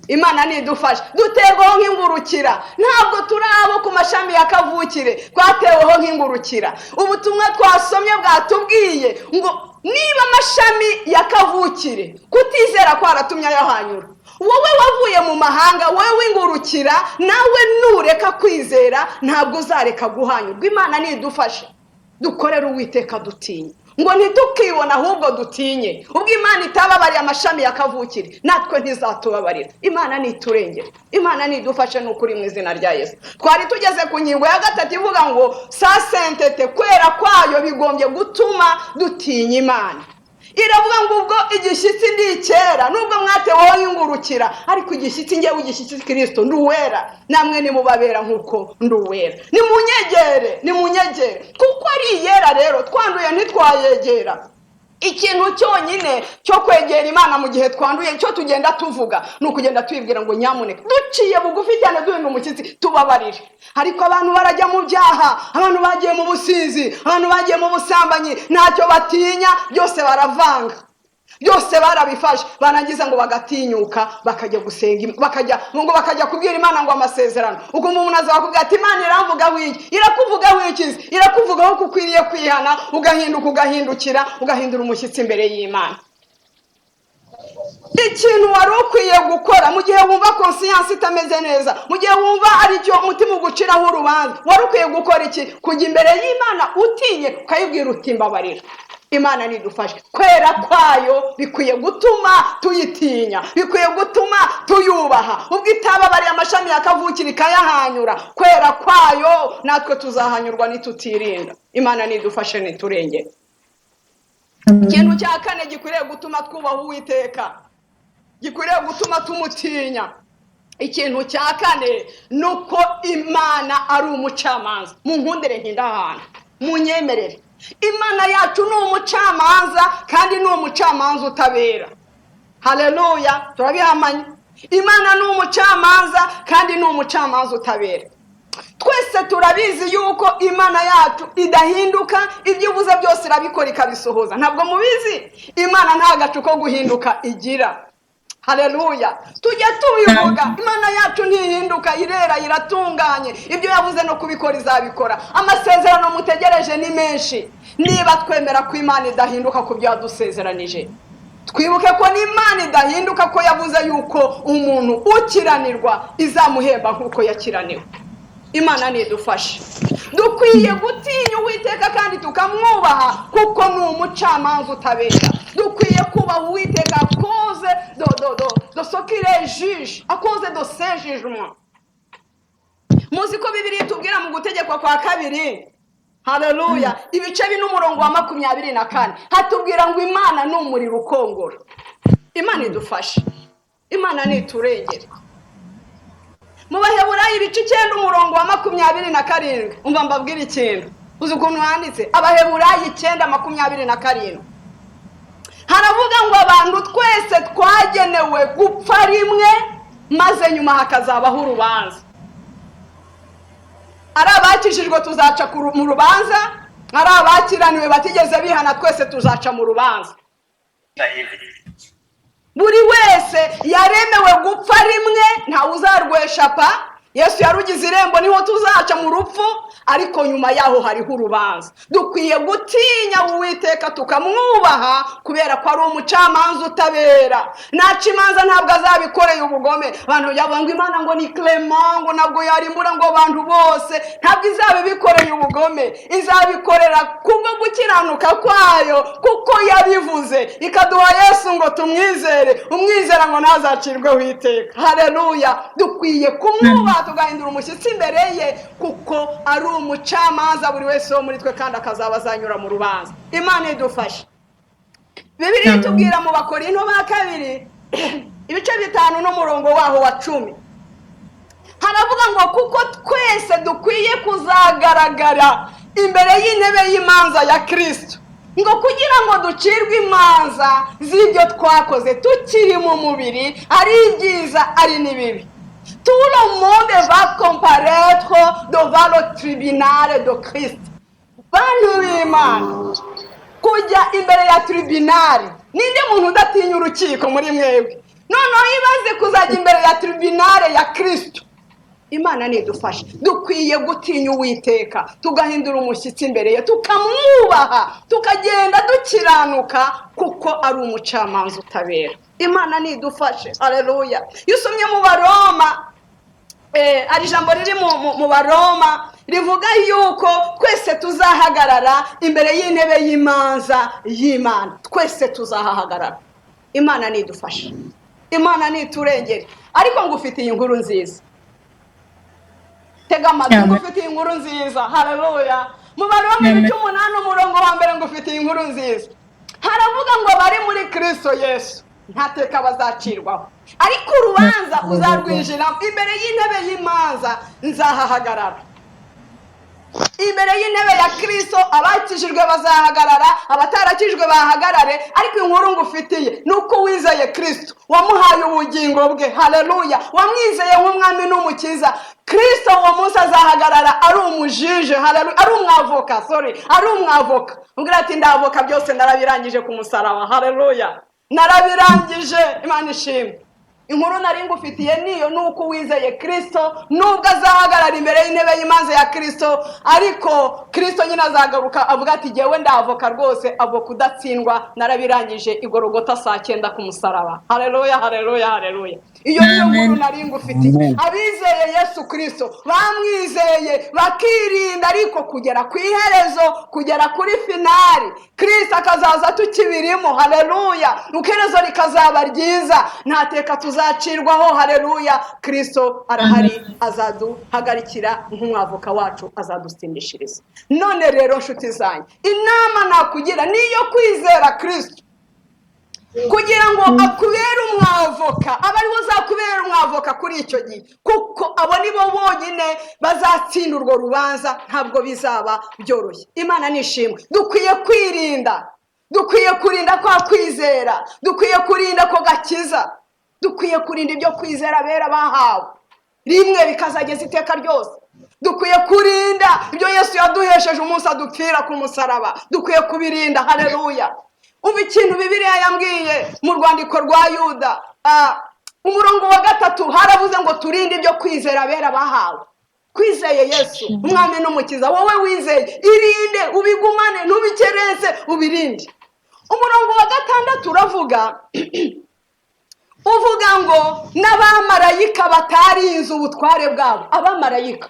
Imana nidufasha, duterwaho nk'ingurukira. Ntabwo turi abo ku mashami yakavukire, twateweho nk'ingurukira. Ubutumwa twasomye bwatubwiye ngo niba amashami yakavukire kutizera kwaratumye ayahanyura, wowe wavuye mu mahanga, wowe ingurukira, nawe nureka kwizera ntabwo uzareka guhanyurwa. Imana nidufashe, dukorere Uwiteka dutinye, ngo ntitukibona ahubwo dutinye. Ubwo Imana itababariye amashami yakavukire, natwe ntizatubabarira. Imana niturengere, Imana nidufashe n'ukuri mu izina rya Yesu. Twari tugeze ku ngingo ya 3 ivuga ngo sasentete, kwera kwayo bigombye gutuma dutinya Imana. Iravuga ngo ubwo igishyitsi ndi icyera, nubwo mwateweho ingurukira, ariko igishyitsi ngewe igishyitsi Kristo nduwera, namwe nimubabera nkuko nduwera. Nimunyegere kuko ari yera. Rero twanduye ntitwayegera. Ikintu cyonyine cyo kwegera Imana mu gihe twanduye cyo tugenda tuvuga ni ukugenda twibwira ngo nyamuneka duciye bugufi cyane duhinda umushyitsi tubabarire. Ariko abantu barajya mu byaha, abantu bagiye mu businzi, abantu bagiye mu busambanyi, ntacyo batinya, byose baravanga, byose barabifashe. Barangiza ngo bagatinyuka bakajya gusenga, bakajya kubwira Imana ngo amasezerano. Ubwo umuntu azakubwira ati Imana iramvugaho iki, irakuvugaho ikizi, irakuvugaho ko ukwiriye kwihana, ugahindukira ugahindura umushyitsi imbere y'Imana. Ikintu wari ukwiye gukora mu gihe wumva conscience itameze neza, mu gihe wumva ari cyo umutima uguciraho urubanza, wari ukwiye gukora iki? Kujya imbere y'Imana utinye ukayibwira uti mbabarira. Imana nidufashe. Kwera kwayo bikwiye gutuma tuyitinya, bikwiye gutuma tuyubaha. Ubwo itababariye amashami yakavukira ikayahanyura, kwera kwayo natwe tuzahanyurwa nitutirinda. Imana nidufashe niturengere. Ikintu cya 4 gikwiriye gutuma twubaha Uwiteka, gikwiriye gutuma tumutinya. Ikintu cya 4 nuko Imana ari umucamanza. Munkundire nkindahana, munyemerere. Imana yacu ni umucamanza, kandi ni umucamanza utabera. Haleluya, turabihamanya. Imana ni umucamanza, kandi ni umucamanza utabera. Twese turabizi yuko Imana yacu idahinduka, ibyo uvuze byose irabikora ikabisohoza. Ntabwo mubizi? Imana nta gacu ko guhinduka igira. Haleluya. Tujya tubivuga, Imana yacu ntihinduka, irera, iratunganye. Ibyo yavuze no kubikora izabikora. Amasezerano mutegereje ni menshi. Niba twemera ko Imana idahinduka ku byo yadusezeranije, twibuke ko n'Imana idahinduka, ko yavuze yuko umuntu ukiranirwa izamuhemba nk'uko yakiraniwe. Imana nidufashe. Dukwiye gutinya Uwiteka kandi tukamwubaha, kuko ni umucamanza utabera. Dukwiye kubaha Uwiteka akoze do sokire juge, akoze do sejijuma. Muzi ko Bibiliya itubwira mu gutegekwa kwa 2, haleluya, ibice 4:24 hatubwira ngo Imana ni umuriro ukongora. Imana idufashe. Imana niturengere. Mu Baheburayo ibice 9:27 umva mbabwira ikintu. Uzi ukuntu handitse Abaheburayo 9:27 haravuga ngo abantu twese twagenewe gupfa rimwe, maze nyuma hakazabaho urubanza. Ari abakijijwe tuzaca mu rubanza, ari abakiraniwe batigeze bihana twese tuzaca mu rubanza. Buri wese yaremewe gupfa rimwe, nta uzarwesha pa. Yesu yarugize irembo niho tuzaca mu rupfu, ariko nyuma yaho hariho urubanza. Dukwiye gutinya Uwiteka tukamwubaha, kubera ko ari umucamanza utabera. Naca imanza ntabwo azabikoreye ubugome. Abantu yavuga ngo Imana ngo ni Clement, ngo ntabwo yarimbura ngo abantu bose. Ntabwo izabikoreye ubugome, izabikorera kubwo gukiranuka kwayo, kuko yabivuze. Ikaduha Yesu ngo tumwizere, umwizera ngo ntazacirweho iteka. Haleluya. Dukwiye kumwubaha tugahindura umushyitsi imbere ye, kuko ari umucamanza buri wese wo muri twe, kandi akazaba azanyura mu rubanza. Imana idufashe. Bibiliya itubwira mu Bakorinto ba 2 ibice 5 n'umurongo waho wa 10 haravuga ngo kuko twese dukwiye kuzagaragara imbere y'intebe y'imanza ya Kristo, ngo kugira ngo ducirwe imanza z'ibyo twakoze tukiri mu mubiri, ari ibyiza ari n'ibibi. Tout le monde va comparaître devant le tribunal de Christ. Bantu b'Imana, kujya imbere ya tribunal, ninde muntu udatinya urukiko muri mwebwe? Noneho ibaze kuzajya imbere ya tribunal ya Kristo. Imana nidufashe. Dukwiye gutinya Uwiteka, tugahindura umushyitsi imbere ye, tukamwubaha, tukagenda dukiranuka, kuko ari umucamanza utabera. Imana nidufashe. Haleluya. Yusomye mu Baroma, ari ijambo riri mu Baroma rivuga yuko twese tuzahagarara imbere y'intebe y'imanza y'Imana. Twese tuzahagarara. Imana nidufashe. Imana niturengere. Ariko ngufitiye inkuru nziza. Tega amatwi, ngufitiye inkuru nziza. Haleluya. Mu Baroma ibice 8 umurongo wa 1 ngufitiye inkuru nziza. Haravuga ngo bari muri Kristo Yesu ntateka bazacirwaho, ariko urubanza uzarwinjira imbere y'intebe y'imanza. Nzahahagarara imbere y'intebe ya Kristo. Abakijijwe bazahagarara, abatarakijijwe bahagarare. Ariko inkuru ngufitiye nuko wizeye Kristo, wamuhaye ubugingo bwe. Haleluya. Wamwizeye nk'umwami n'umukiza. Kristo uwo munsi azahagarara ari umujije. Haleluya. Ari umwavoka, ari umwavoka. Ubwira ati ndavoka byose narabirangije ku musaraba. Haleluya. Narabirangije. Imana ishimwe. Inkuru nari ngufitiye niyo, nuko wizeye Kristo, nubwo azahagarara imbere y'intebe y'imanza ya Kristo, ariko Kristo nyine azagaruka avuga ati jyewe ndavoka rwose, avoka udatsindwa, narabirangije igorogota saa 9 ku musaraba. Haleluya, haleluya, haleluya. Iyo niyo nkuru nari ngufitiye. Abizeye Yesu Kristo bamwizeye bakirinda, ariko kugera ku iherezo, kugera kuri finali, Kristo akazaza tukibirimo. Haleluya. Ukerezo rikazaba ryiza, ntateka tuzacirwaho. Haleluya. Kristo arahari, azaduhagarikira nk'umwavoka wacu, azadusindishiriza. None rero nshuti zanjye, inama nakugira niyo kwizera Kristo, kugira ngo akubere umwavoka. Aba aribo uzakubera umwavoka kuri icyo gihe, kuko abo nibo bonyine bazatsinda urwo rubanza, ntabwo bizaba byoroshye. Imana nishimwe. Dukwiye kwirinda, dukwiye kurinda kwa kwizera, dukwiye kurinda ko gakiza, dukwiye kurinda ibyo kwizera bera bahawe rimwe bikazageza iteka ryose. Dukwiye kurinda ibyo Yesu yaduhesheje umunsi adupfira ku musaraba, dukwiye kubirinda. Haleluya. umva ikintu Bibiliya yambwiye mu rwandiko rwa Yuda, umurongo wa 3 haravuze ngo turinde ibyo kwizera abera bahawe. Kwizeye Yesu umwami n'umukiza, wowe wizeye irinde ubigumane ntubikereze ubirinde. Umurongo wa 6 uravuga uvuga ngo n'abamarayika batarinze ubutware bwabo. Abamarayika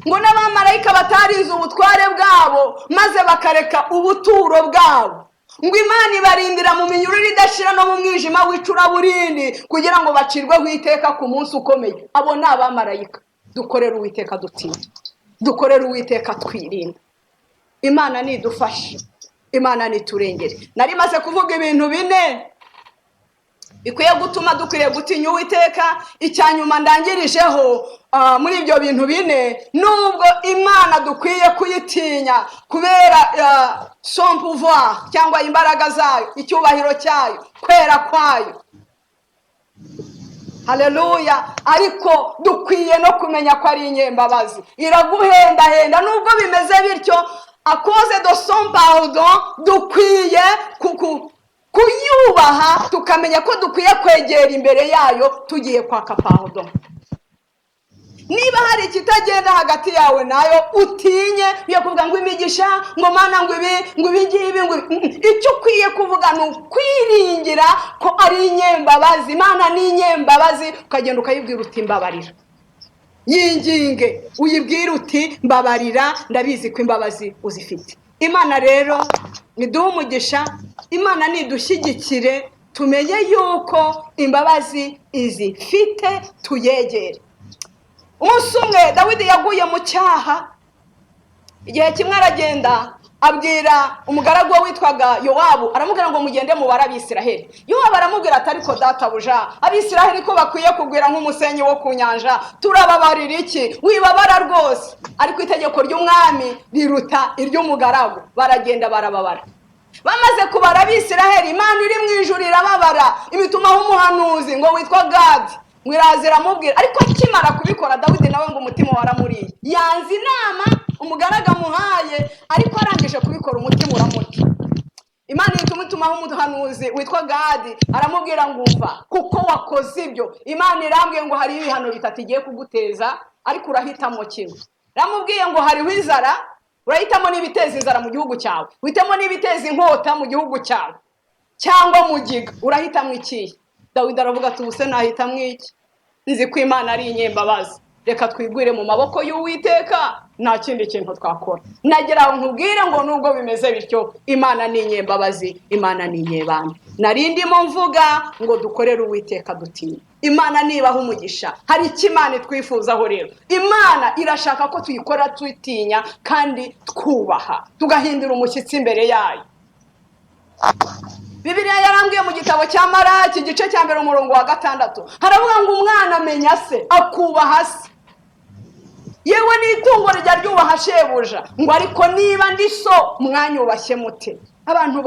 ngo n'abamarayika batarinze ubutware bwabo maze bakareka ubuturo bwabo, ngo Imana ibarindira mu minyururu idashira no mu mwijima w'icuraburindi kugira ngo bacirweho iteka ku munsi ukomeye. Abo ni abamarayika. Dukorera Uwiteka dutinya, dukorera Uwiteka twirinda. Imana nidufashe, Imana niturengere. Nari maze kuvuga ibintu 4 bikwiye gutuma dukwiriye gutinya Uwiteka. Icyanyuma ndangirijeho muri ibyo bintu 4, nubwo Imana dukwiye kuyitinya kubera son pouvoir cyangwa imbaraga zayo, icyubahiro cyayo, kwera kwayo. Haleluya. Ariko dukwiye no kumenya ko ari inyembabazi, iraguhenda nubwo bimeze bityo. À cause de son pardon dukwiye kuyubaha, tukamenya ko dukwiye kwegera imbere yayo tugiye kwaka pardon. Niba hari ikitagenda hagati yawe nayo, utinye yo kuvuga ngo imigisha, ngo Mana ngo ibi icyo ukwiye kuvuga ni ukwiringira ko ari inyembabazi. Imana ni inyembabazi, ukagenda ukayibwira uti mbabarira. Yinginge uyibwira uti mbabarira, ndabizi ko imbabazi uzifite. Imana rero niduhe umugisha, Imana nidushyigikire, tumenye yuko imbabazi izifite, tuyegere. Umunsi umwe Dawidi yaguye mu cyaha. Igihe kimwe aragenda abwira umugaragu we witwaga Yowabu, aramubwira ngo mugende mu barabisiraheli. Yowabu aramubwira ati ariko databuja, abisiraheli ko bakwiye kugwira nk'umusenyi wo ku nyanja, turababarira iki? Wibabara rwose, ariko itegeko ry'umwami riruta iry'umugaragu. Baragenda barababara. Bamaze kubara abisiraheli, Imana iri mu ijuru irababara, imitumaho umuhanuzi ngo witwa Gadi, mwirazira mubwira. Ariko akimara kubikora Dawidi nawe ngo umutima waramuriye, yanze inama umugaraga muhaye, ariko arangije kubikora umutima uramuta. Imana itumutumaho umuhanuzi witwa Gadi, aramubwira ngo umva, kuko wakoze ibyo Imana irambwiye ngo hari ibihano 3 igiye kuguteza, ariko urahitamo kimwe. Ramubwiye ngo hariho inzara, urahitamo n'ibiteza inzara mu gihugu cyawe, uhitamo n'ibiteza inkota mu gihugu cyawe, cyangwa mugiga, urahitamo iki? Dawidi aravuga ati ubuse nahitamo iki? Nzi ko Imana ari inyembabazi, reka twigwire mu maboko y'Uwiteka, nta kindi kintu twakora. Nagira nkubwire ngo nubwo bimeze bityo, Imana ni inyembabazi, Imana ni inyebambe. Narindimo mvuga ngo dukorere Uwiteka dutinya. Imana nibaho umugisha. Hari ikimana twifuzaho rero. Imana irashaka ko tuyikora twitinya kandi twubaha, tugahindura umushyitsi imbere yayo. Bibiliya yarambwiye mu gitabo cya Maraki igice cya 1 umurongo wa 6, haravuga ngo umwana amenya se akubaha se, yewe n'itungo rijya ryubaha shebuja. Ngo ariko niba ndi so mwanyubashye mute? Abantu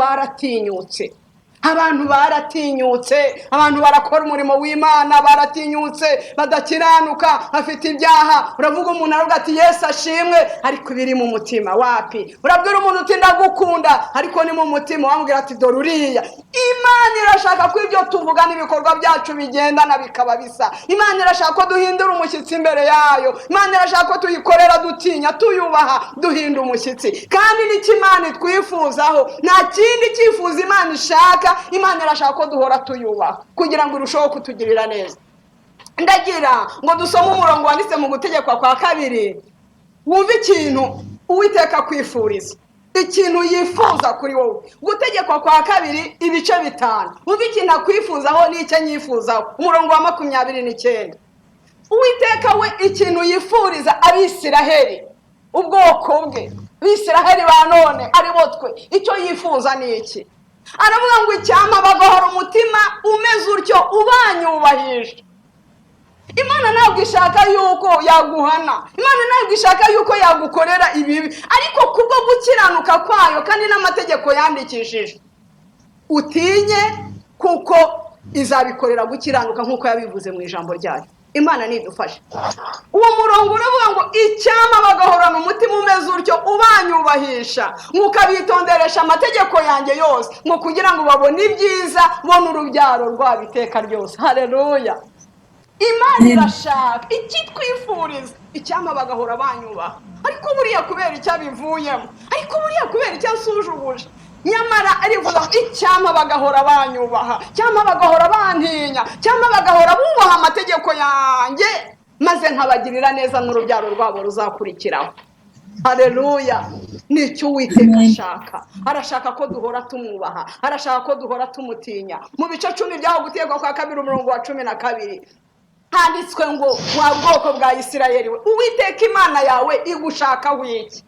baratinyutse, abantu barakora umurimo w'Imana, baratinyutse, badakiranuka, afite ibyaha. Uravuga umuntu aravuga ati Yesu ashimwe, ariko biri mu mutima wapi? Urabwira umuntu uti ndagukunda, ariko ni mu mutima wambwira ati dore uriya. Imana irashaka ko ibyo tuvuga n'ibikorwa byacu bigendana bikaba bisa. Imana irashaka ko duhindura umushyitsi imbere yayo. Imana irashaka ko tuyikorera dutinya, tuyubaha, duhinda umushyitsi. Kandi n'ikimana twifuzaho nta kindi cyifuza Imana ishaka. Imana irashaka ko duhora tuyubaha kugira ngo irusheho kutugirira neza. Ndagira ngo dusome umurongo wanditse mu gutegekwa kwa 2, wumve ikintu Uwiteka kwifuriza, ikintu yifuza kuri wowe. Gutegekwa kwa 2 ibice 5, wumve ikintu akwifuzaho n'icyo nyifuzaho. Umurongo wa 29, Uwiteka we ikintu yifuriza abisiraheli, ubwoko bwe, abisiraheli ba none ari bo twe, icyo yifuza ni iki? Aravuga ngo icyama bagahora umutima umeze utyo ubanyubahije. Imana ntabwo ishaka yuko yaguhana, Imana ntabwo ishaka yuko yagukorera ibibi, ariko kubwo gukiranuka kwayo kandi n'amategeko yandikishije, utinye kuko izabikorera gukiranuka nk'uko yabivuze mu ijambo ryayo. Imana nidufashe. Uwo murongo uravuga ngo icyama bagahorana umutima umeze utyo ubanyubahisha mukabitonderesha amategeko yanjye yose ngo kugira ngo babone ibyiza bona urubyaro rwabo iteka ryose. Haleluya. Imana irashaka iki twifuriza icyama bagahora banyubaha, ariko buriya kubera icyo abivuyemo, ariko buriya kubera icyo asujubuje, nyamara arivuga icyama bagahora banyubaha, cyama bagahora bantinya, cyama bagahora bubaha amategeko yanjye maze nkabagirira neza n'urubyaro rwabo ruzakurikiraho. Haleluya. Nicyo Uwiteka ashaka. Arashaka ko duhora tumwubaha, arashaka ko duhora tumutinya. Mu bice 10 byaho gutegwa kwa 2 umurongo wa 12 handitswe ngo wa bwoko bwa Isirayeli we, Uwiteka Imana yawe igushaka wiki.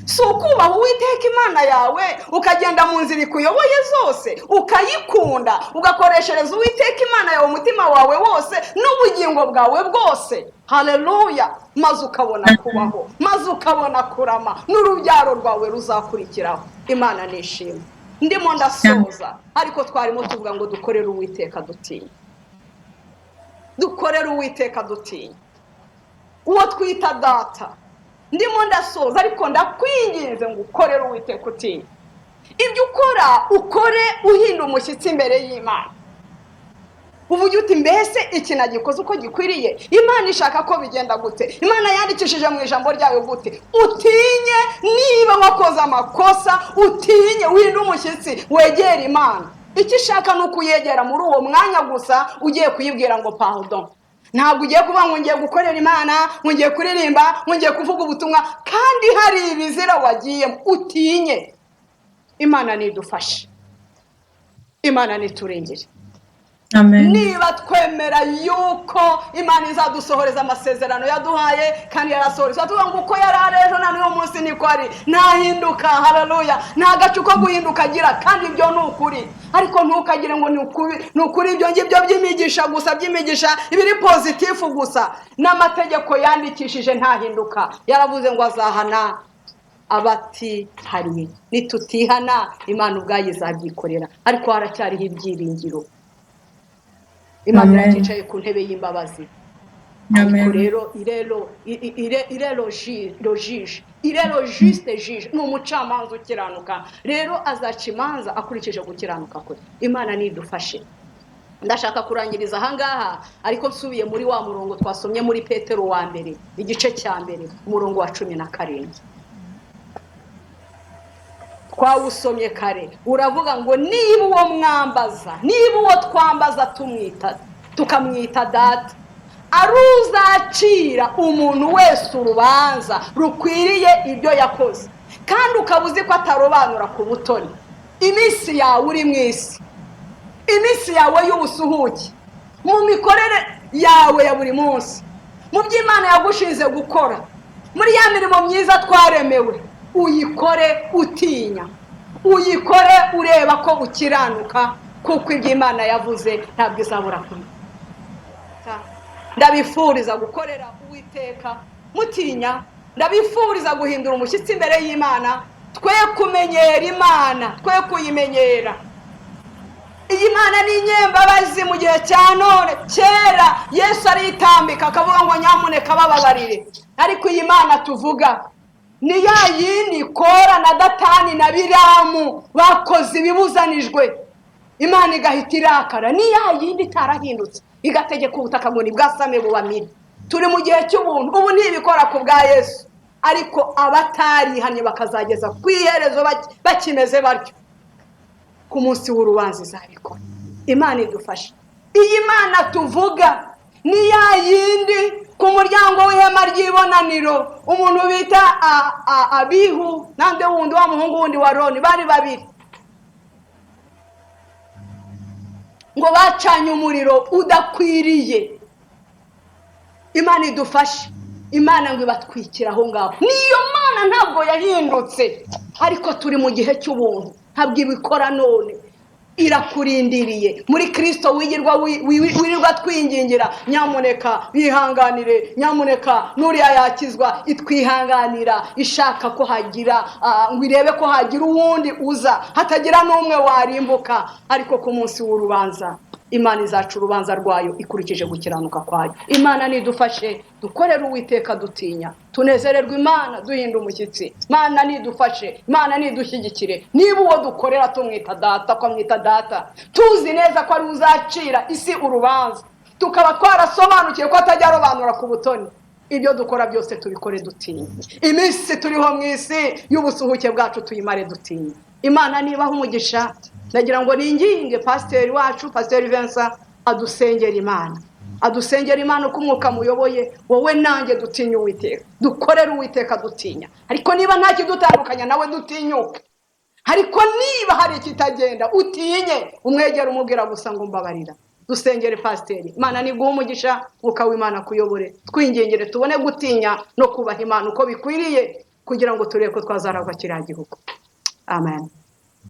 Si ukubaha Uwiteka Imana yawe ukagenda mu nzira ikuyoboye zose ukayikunda ugakoreshereza Uwiteka Imana yawe umutima wawe wose n'ubugingo bwawe bwose. Haleluya. Maze ukabona kubaho, maze ukabona kurama n'urubyaro rwawe ruzakurikiraho. Imana nishimye. Ndimo ndasoza ariko twarimo tuvuga ngo dukorere Uwiteka dutinya, dukorere Uwiteka dutinya uwo twita data. Ndimo ndasoza ariko ndakwinginze ngo ukorere Uwiteka utinya. Ibyo ukora ukore uhinda umushyitsi imbere y'Imana. Uvuge uti mbese iki nagikoze uko gikwiriye? Imana ishaka ko bigenda gute? Imana yandikishije mu ijambo ryayo gute? Utinye niba wakoze amakosa, utinye uhinda umushyitsi wegera Imana. Icyo ishaka nuko uyegera muri uwo mwanya gusa ugiye kuyibwira ngo pardon. Ntabwo ugiye kuba ngo ngiye gukorera Imana, ngo ngiye kuririmba, ngo ngiye kuvuga ubutumwa kandi hari ibizira wagiyemo. Utinye. Imana nidufashe, Imana niturengere. Amen. Niba twemera yuko Imana izadusohoreza amasezerano yaduhaye kandi yarasohoreza, tuvuga ngo uko yari ejo na n'uyu munsi niko ari, ntahinduka. Haleluya. Nta gace ko guhinduka agira, kandi ibyo ni ukuri. Ariko ntukagire ngo ni ukuri ibyo ngibyo by'imigisha gusa, by'imigisha ibiri positifu gusa. N'amategeko yandikishije ntahinduka. Yaravuze ngo azahana abatihannye, nitutihana Imana ubwayo izabyikorera. Ariko haracyariho ibyiringiro. Imana iracicaye ku ntebe y'imbabazi. Ariko rero irero juste juge, ni umucamanza ukiranuka. Rero azaca imanza akurikije gukiranuka kwe. Imana nidufashe. Ndashaka kurangiriza ahangaha ariko nsubiye muri wa murongo twasomye muri Petero wa mbere igice cya mbere umurongo wa 17. Twawusomye kare. Uravuga ngo niba uwo mwambaza, niba uwo twambaza tumwita tukamwita data, aruzacira umuntu wese urubanza rukwiriye ibyo yakoze, kandi ukabuzi ko atarobanura ku butoni. Iminsi yawe uri mu isi, iminsi yawe y'ubusuhuke, mu mikorere yawe ya buri munsi, mu by'Imana yagushinze gukora, muri ya mirimo myiza twaremewe, uyikore utinya, uyikore ureba ko ukiranuka, kuko iby'Imana yavuze ntabwo izabura kumwe. Ndabifuriza gukorera Uwiteka mutinya, ndabifuriza guhindura umushyitsi imbere y'Imana, twe kumenyera Imana, twe kuyimenyera. Iyi Mana ni inyembabazi mu gihe cya none. Kera Yesu aritambika akavuga ngo nyamuneka bababarire, ariko iyi Mana tuvuga ni ya yindi Kora na Datani na Biramu bakoze ibibuzanijwe, Imana igahita irakara. Ni ya yindi itarahindutse igategeka ubutaka ngo nibwasame bubamire. Turi mu gihe cy'ubuntu. Ubu ntibikora ku bwa Yesu, ariko abatarihanye bakazageza ku iherezo bakimeze batyo, ku munsi w'urubanza izabikora. Imana idufashe. Iyi Mana tuvuga ni ya yindi ku muryango w'ihema ry'ibonaniro umuntu bita Abihu nande wundi wa muhungu wundi wa Aroni bari babiri, ngo bacanye umuriro udakwiriye. Imana idufashe. Imana ngo ibatwikira aho ngaho. Niyo Mana ntabwo yahindutse, ariko turi mu gihe cy'ubuntu, ntabwo ibikora none. Irakurindiriye muri Kristo. Wirirwa twingingira, nyamuneka bihanganire, nyamuneka nuriya yakizwa, itwihanganira, ishaka ko hagira ngo irebe ko hagira uwundi uza, hatagira n'umwe warimbuka. Ariko ku munsi w'urubanza Imana izaca urubanza rwayo ikurikije gukiranuka kwayo. Imana nidufashe dukorere Uwiteka dutinya, tunezererwe Imana duhinda umushyitsi. Imana nidufashe, Imana nidushyigikire. Niba uwo dukorera tumwita data, ko mwita data, tuzi neza ko ari uzacira isi urubanza, tukaba twarasobanukiye ko atajya arobanura ku butoni, ibyo dukora byose tubikore dutinya. Iminsi turiho mu isi y'ubusuhuke bwacu tuyimare dutinya. Imana nibaha umugisha, ndagira ngo ninginge pasiteri wacu, pasiteri Vincent, adusengera Imana, adusengera Imana uko umwuka muyoboye. Wowe nanjye dutinya Uwiteka, dukorere Uwiteka dutinya. Ariko niba nta kidutandukanya nawe dutinyuke. Ariko niba hari ikitagenda utinye, umwegera umubwira gusa ngo mbabarira. Dusengere pasiteri. Imana niguha umugisha, mwuka w'Imana kuyobore. Twingengere tubone gutinya no kubaha Imana uko bikwiriye, kugira ngo turebe ko twazaragwa kiriya gihugu. Amen.